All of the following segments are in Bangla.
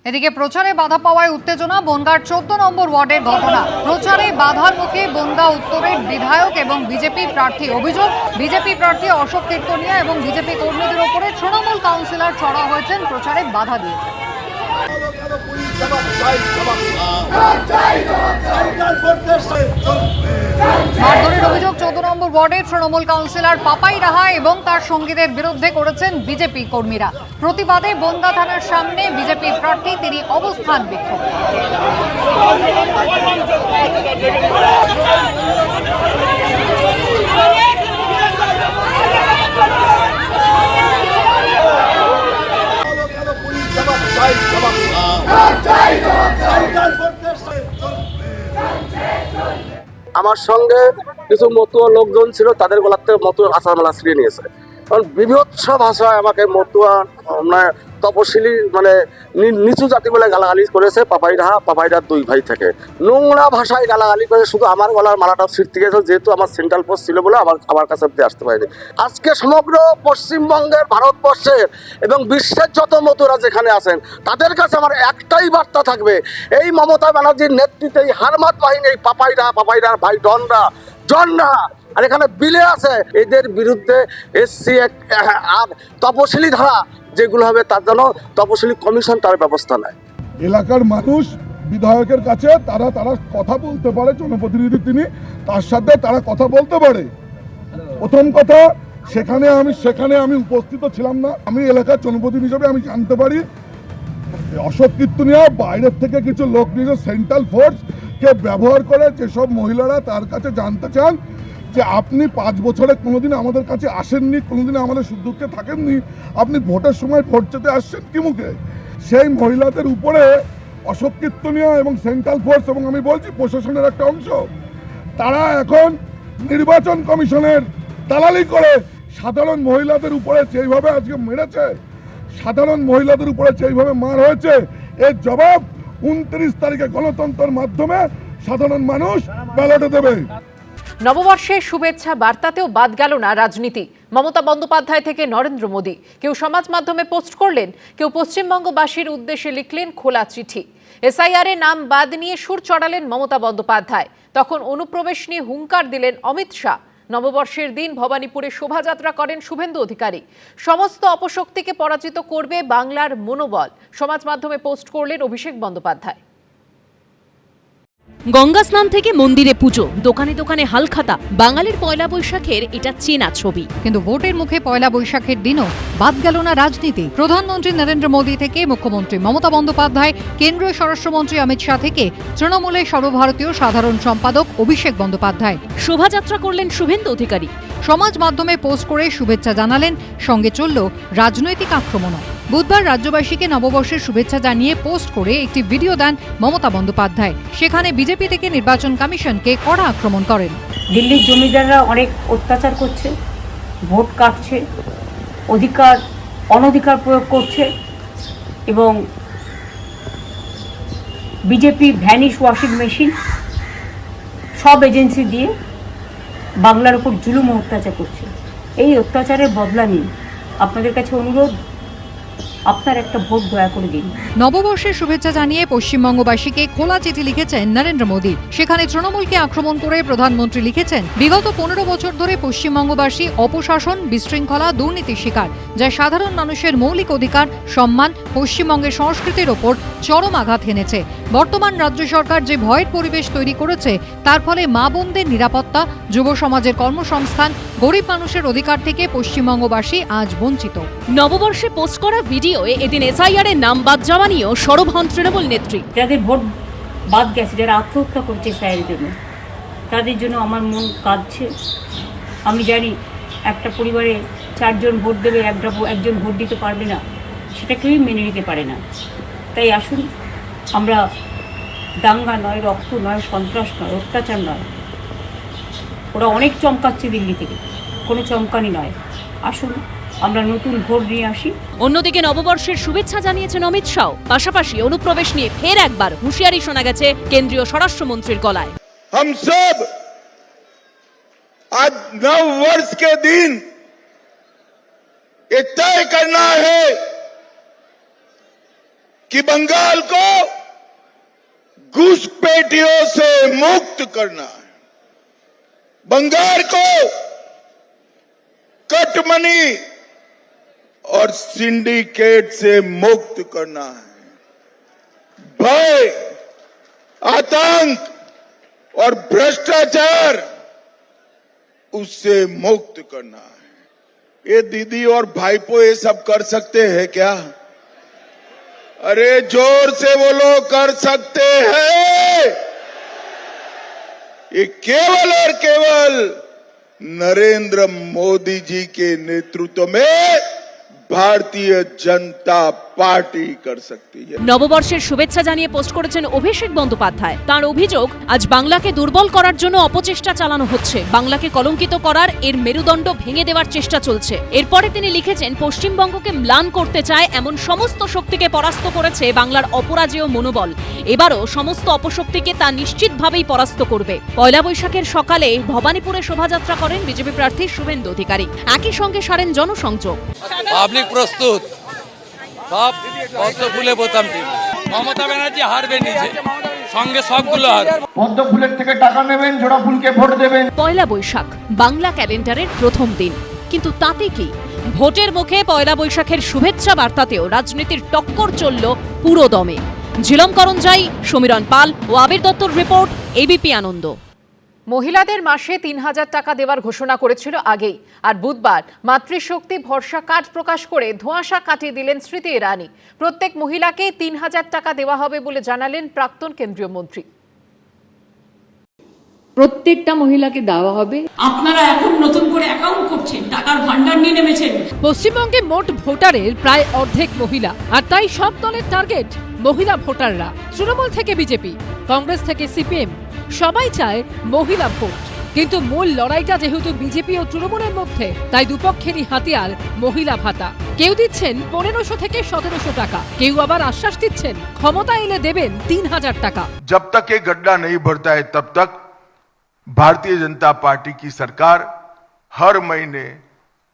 এদিকে প্রচারে বাধা পাওয়ায় উত্তেজনা বনগাঁর 14 নম্বর ওয়ার্ডের ঘটনা। প্রচারে বাধার মুখে বনগাঁ উত্তরের বিধায়ক এবং বিজেপি প্রার্থী। অভিযোগ, বিজেপি প্রার্থী অশোক তির্তনিয়া এবং বিজেপি কর্মীদের ওপরে তৃণমূল কাউন্সিলর চড়া হয়েছেন, প্রচারে বাধা দিয়েছেন। মারধরের অভিযোগ 14 নম্বর ওয়ার্ডের তৃণমূল কাউন্সিলর পাপাই রাহা এবং তার সঙ্গীদের বিরুদ্ধে করেছেন বিজেপি কর্মীরা। প্রতিবাদে বনগাঁ থানার সামনে বিজেপি প্রার্থী তিনি অবস্থান বিক্ষোভ। আমার সঙ্গে কিছু মতুয়া লোকজন ছিল, তাদের গলার থেকে মতুয়া আচারমালা ছিঁড়ে নিয়েছে। কারণ বিভৎস ভাষায় আমাকে মতুয়া তপশিলি নিচু জাতি বলে গালাগালি করেছে। পাপাইরার দুই ভাই থেকে নোংরা ভাষায় গালাগালি করে শুধু আমার গলার মালাটাও ছিঁড়তে গেছে, যেহেতু আমার সেন্ট্রাল পোস্ট ছিল বলে আমার কাছে আসতে পারেনি। আজকে সমগ্র পশ্চিমবঙ্গের, ভারতবর্ষের এবং বিশ্বের যত মতুরা যেখানে আছেন তাদের কাছে আমার একটাই বার্তা থাকবে, এই মমতা ব্যানার্জির নেতৃত্বে এই হারমাত বাহিনী, এই পাপাইরার ভাই জনরা আর এখানে বিলে আছে, এদের বিরুদ্ধে এসসি আর তপশিলি ধারা যেগুলো হবে তার জন্য তপশিলি কমিশন তার ব্যবস্থা নেয়। এলাকার মানুষ বিধায়কের কাছে তারা কথা বলতে পারে, জনপ্রতিনিধি তিনি, তার সাথে তারা কথা বলতে পারে। প্রথম কথা, সেখানে আমি উপস্থিত ছিলাম না। আমি এলাকার জনপ্রতিনিধি হিসেবে আমি জানতে পারি অশোক কীর্তনিয়া বাইরের থেকে কিছু লোক নিয়ে সেন্ট্রাল ফোর্সকে ব্যবহার করে যেসব মহিলারা তার কাছে জানতে চান যে আপনি 5 বছরে কোনোদিন আমাদের কাছে আসেননি, কোনোদিন আমাদের সুদূরকে থাকেননি, আপনি ভোটের সময় ভোট চেতে আসছেন কি মুখে, সেই মহিলাদের উপরে অশোক কীর্তনিয়া এবং সেন্ট্রাল ফোর্স এবং আমি বলছি প্রশাসনের একটা অংশ, তারা এখন নির্বাচন কমিশনের দালালি করে সাধারণ মহিলাদের উপরে যেইভাবে আজকে মেরেছে, সাধারণ মহিলাদের উপরে যেইভাবে মার হয়েছে, এর জবাব 29 তারিখে গণতন্ত্রের মাধ্যমে সাধারণ মানুষ ব্যালটে দেবে। নববর্ষের শুভেচ্ছা বার্তাতেও বাদ গেল না রাজনীতি। মমতা বন্দ্যোপাধ্যায় থেকে নরেন্দ্র মোদী, কেউ সমাজ মাধ্যমে পোস্ট করলেন, কেউ পশ্চিমবঙ্গবাসীর উদ্দেশ্যে লিখলেন খোলা চিঠি। এসআইআর এ নাম বাদ নিয়ে সুর চড়ালেন মমতা বন্দ্যোপাধ্যায়। তখন অনুপ্রবেশ নিয়ে হুঙ্কার দিলেন অমিত শাহ। নববর্ষের দিন ভবানীপুরে শোভাযাত্রা করেন শুভেন্দু অধিকারী। সমস্ত অপশক্তিকে পরাজিত করবে বাংলার মনোবল, সমাজ মাধ্যমে পোস্ট করলেন অভিষেক বন্দ্যোপাধ্যায়। গঙ্গা স্নান থেকে মন্দিরে পুজো, দোকানে দোকানে হালখাতা, বাঙালির পয়লা বৈশাখের এটা চেনা ছবি। কিন্তু ভোটের মুখে পয়লা বৈশাখের দিনও বাদ গেল না রাজনীতি। প্রধানমন্ত্রী নরেন্দ্র মোদী থেকে মুখ্যমন্ত্রী মমতা বন্দ্যোপাধ্যায়, কেন্দ্রীয় স্বরাষ্ট্রমন্ত্রী অমিত শাহ থেকে তৃণমূলের সর্বভারতীয় সাধারণ সম্পাদক অভিষেক বন্দ্যোপাধ্যায় শোভাযাত্রা করলেন শুভেন্দু অধিকারী। সমাজ মাধ্যমে পোস্ট করে শুভেচ্ছা জানালেন, সঙ্গে চলল রাজনৈতিক আক্রমণও। বুধবার রাজ্যবাসীকে নববর্ষের শুভেচ্ছা জানিয়ে পোস্ট করে একটি ভিডিও দেন মমতা বন্দ্যোপাধ্যায়। সেখানে বিজেপি থেকে নির্বাচন কমিশনকে কড়া আক্রমণ করেন। দিল্লির জমিদাররা অনেক অত্যাচার করছে, ভোট কাটছে, অনধিকার প্রয়োগ করছে এবং বিজেপি ভ্যানিশ ওয়াশিং মেশিন সব এজেন্সি দিয়ে বাংলার উপর জুলুম অত্যাচার করছে। এই অত্যাচারের বদলা নিন। আপনাদের কাছে অনুরোধ, আপনার একটা ভোট দয়া করে দিন। নববর্ষের শুভেচ্ছা জানিয়ে পশ্চিমবঙ্গবাসীকে খোলা চিঠি লিখেছেন নরেন্দ্র মোদী। সেখানে তৃণমূলকে আক্রমণ করে প্রধানমন্ত্রী লিখেছেন, বিগত 15 বছর ধরে পশ্চিমবঙ্গবাসী অপশাসন, বিশৃঙ্খলা, দুর্নীতির শিকার, যা সাধারণ মানুষের মৌলিক অধিকার, সম্মান, পশ্চিমবঙ্গের সংস্কৃতির ওপর চরম আঘাত হেনেছে। বর্তমান রাজ্য সরকার যে ভয়ের পরিবেশ তৈরি করেছে, তার ফলে মা বোনদের নিরাপত্তা, যুব সমাজের কর্মসংস্থান, গরিব মানুষের অধিকার থেকে পশ্চিমবঙ্গবাসী আজ বঞ্চিত। নববর্ষে পোস্ট করা ভিডিওয়ে এদিন এসআইআর এর নাম বাদ যাওয়া নিয়েও সরব হন তৃণমূল নেত্রী। যাদের ভোট বাদ গেছে, যারা আত্মহত্যা করছে এসআইআর জন্য, তাদের জন্য আমার মন কাঁদছে। আমি জানি একটা পরিবারে 4 জন ভোট দেবে, একজন ভোট দিতে পারবে না, সেটা কেউই মেনে নিতে পারে না। তাই আসুন, আমরা দাঙ্গা নয়, রক্ত নয়, সন্ত্রাস নয়, অত্যাচার নয়, ওরা অনেক চমকাচ্ছে দিল্লি থেকে, কোনো চমকানি নয়। আসুন আমরা নতুন ভোট নিয়ে আসি। অন্যদিকে নববর্ষের শুভেচ্ছা জানিয়েছেন অমিত শাহ। পাশাপাশি অনুপ্রবেশ নিয়ে ফের একবার হুঁশিয়ারি শোনা গেছে কেন্দ্রীয় স্বরাষ্ট্রমন্ত্রীর গলায়। हम सब आज नव वर्ष के दिन ये तय करना है कि बंगाल को घुसपैठियों से मुक्त करना है, बंगाल को कटमनी और सिंडिकेट से मुक्त करना है, भय, आतंक और भ्रष्टाचार उससे मुक्त करना है। ये दीदी और भाईपो ये सब कर सकते हैं क्या? अरे जोर से बोलो, कर सकते हैं। ये केवल और केवल नरेंद्र मोदी जी के नेतृत्व में भारतीय जनता পার্টি कर सकती है। নববর্ষের শুভেচ্ছা জানিয়ে পোস্ট করেছেন অভিষেক বন্দ্যোপাধ্যায়। তার অভিযোগ, আজ বাংলাকে দুর্বল করার জন্য অপচেষ্টা চালানো হচ্ছে, বাংলাকে কলঙ্কিত করার এর মেরুদণ্ড ভেঙে দেওয়ার চেষ্টা চলছে। এরপরে তিনি লিখেছেন, পশ্চিমবঙ্গকে ম্লান করতে চায় এমন সমস্ত শক্তিকে পরাস্ত করেছে বাংলার অপরাজেয় মনোবল, এবারও সমস্ত অপশক্তিকে তা নিশ্চিতভাবেই পরাস্ত করবে। পয়লা বৈশাখের সকালে ভবানীপুরে শোভাযাত্রা করেন বিজেপি প্রার্থী শুভেন্দু অধিকারী, একই সঙ্গে সারেন জনসংযোগ। পাবলিক প্রস্তুত, সব পদ্ম ফুলে বোতাম টিম। মমতা ব্যানার্জি হারবে নিজে, সঙ্গে সবগুলো হারবে। পদ্ম ফুলের থেকে টাকা নেবেন, জোড়া ফুলকে ভোট দেবেন। পয়লা বৈশাখ বাংলা ক্যালেন্ডারের প্রথম দিন, কিন্তু তাতে কি? ভোটের মুখে পয়লা বৈশাখের শুভেচ্ছা বার্তাতেও রাজনীতির টক্কর চলল পুরো দমে। ঝিলম করঞ্জাই, সমীরণ পাল ও আবির দত্তর রিপোর্ট, এবিপি আনন্দ। মহিলাদের মাসে ৩,০০০ টাকা দেওয়ার ঘোষণা করেছিল আগেই, আর বুধবার মাতৃশক্তি ভরসা কার্ড প্রকাশ করে ধোঁয়াশা কাটিয়ে দিলেন স্মৃতি ইরানি। প্রত্যেক মহিলাকে ৩,০০০ টাকা দেওয়া হবে বলে জানালেন প্রাক্তন কেন্দ্রীয় মন্ত্রী। প্রত্যেকটা মহিলাকে দেওয়া হবে। আপনারা এখন নতুন করে অ্যাকাউন্ট করছেন, টাকার ভান্ডার নিয়ে নেমেছেন। পশ্চিমবঙ্গে মোট ভোটারের প্রায় অর্ধেক মহিলা, আর তাই সব দলের টার্গেট মহিলা ভোটাররা। তৃণমূল থেকে বিজেপি, কংগ্রেস থেকে সিপিএম, সবাই চায় মহিলা ভোট। কিন্তু মূল লড়াইটা যেহেতু বিজেপি ও তৃণমূলের মধ্যে, তাই দুপক্ষেরই হাতিয়ার মহিলা ভাতা। কেউ দিচ্ছেন ১৫০০ থেকে ১৭০০ টাকা, কেউ আবার আশ্বাস দিচ্ছেন ক্ষমতা এলে দেবেন ৩,০০০ টাকা। जब तक ये गड्ढा नहीं भरता है तब तक भारतीय जनता पार्टी की सरकार हर महीने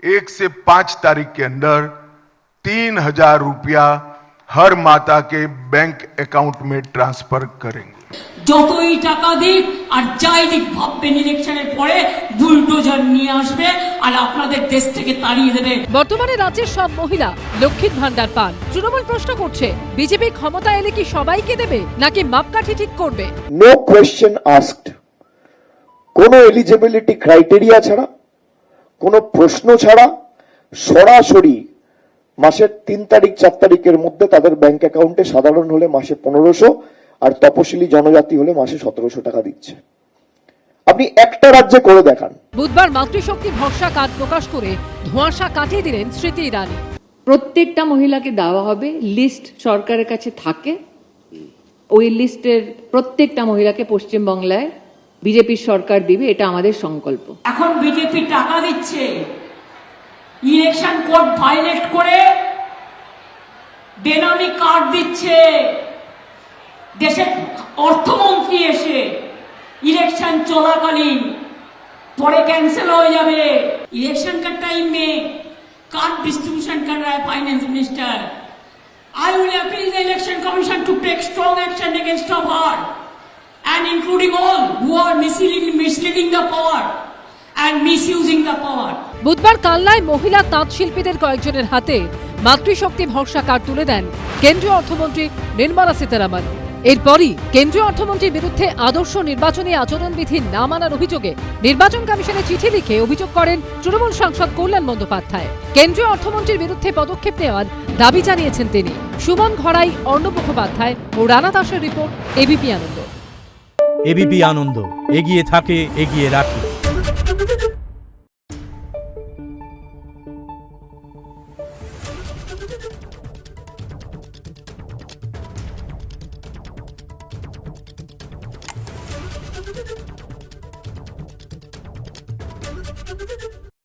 1 से 5 तारीख के अंदर 3,000 रुपया हर माता के बैंक अकाउंट में ट्रांसफर करेंगे। যতই টাকা দিক আর যাই দিক, ভাববেন ইলেকশনের পরে বুলডোজার নিয়ে আসবে আর আপনাদের দেশ থেকে তাড়িয়ে দেবে। বর্তমানে রাজ্যের সব মহিলা লক্ষ্মীর ভান্ডার পান। তৃণমূল প্রশ্ন করছে, বিজেপি ক্ষমতা এলে কি সবাইকে দেবে, নাকি মাপকাঠি ঠিক করবে? নো কোয়েশ্চেন আস্কড, কোনো এলিজিবিলিটি ক্রাইটেরিয়া ছাড়া, কোনো প্রশ্ন ছাড়া সরাসরি মাসের 3 তারিখ 4 তারিখের মধ্যে তাদের ব্যাংক অ্যাকাউন্টে সাধারণ হলে মাসে 1500 আর তপশিলি জনজাতি হলে মাসে 1700 টাকা দিচ্ছে। আপনি একটা রাজ্যে করে দেখান। বুধবার মাতৃশক্তি ভরসা কার্ড প্রকাশ করে ধোঁয়াশা কাটিয়ে দিলেন স্মৃতি ইরানি। প্রত্যেকটা মহিলাকে দেওয়া হবে, লিস্ট সরকারের কাছে থাকে, ওই লিস্টের প্রত্যেকটা মহিলাকে পশ্চিমবাংলায় বিজেপির সরকার দিবে, এটা আমাদের সংকল্প। এখন বিজেপি টাকা দিচ্ছে, ইলেকশন কোড ভায়োলেট করে বেনামি কার্ড দিচ্ছে। দেশের অর্থমন্ত্রী এসে ইলেকশন চলাকালীন পরে ক্যান্সেল হয়ে যাবে। इलेक्शन का टाइम में कार्ड डिस्ट्रीब्यूशन कर रहा है finance minister. I will appeal the election commission to take strong action against of her and including all who are misleading the power and misusing the power. বুধবার কালনায় মহিলা তাঁত শিল্পীদের কয়েকজনের হাতে মাতৃশক্তি ভরসা কার্ড তুলে দেন কেন্দ্রীয় অর্থমন্ত্রী নির্মলা সীতারামন। এরপরই কেন্দ্রীয় অর্থমন্ত্রীর বিরুদ্ধে আদর্শ নির্বাচনী আচরণবিধি না মানার অভিযোগে নির্বাচন কমিশনে চিঠি লিখে অভিযোগ করেন তৃণমূল সাংসদ কল্যাণ বন্দ্যোপাধ্যায়। কেন্দ্রীয় অর্থমন্ত্রীর বিরুদ্ধে পদক্ষেপ নেওয়ার দাবি জানিয়েছেন তিনি। সুমন ঘড়াই, অর্ণব মুখোপাধ্যায় ও রানা দাসের রিপোর্ট, এবিপি আনন্দ। এবিপি আনন্দ, এগিয়ে থাকে, এগিয়ে রাখে।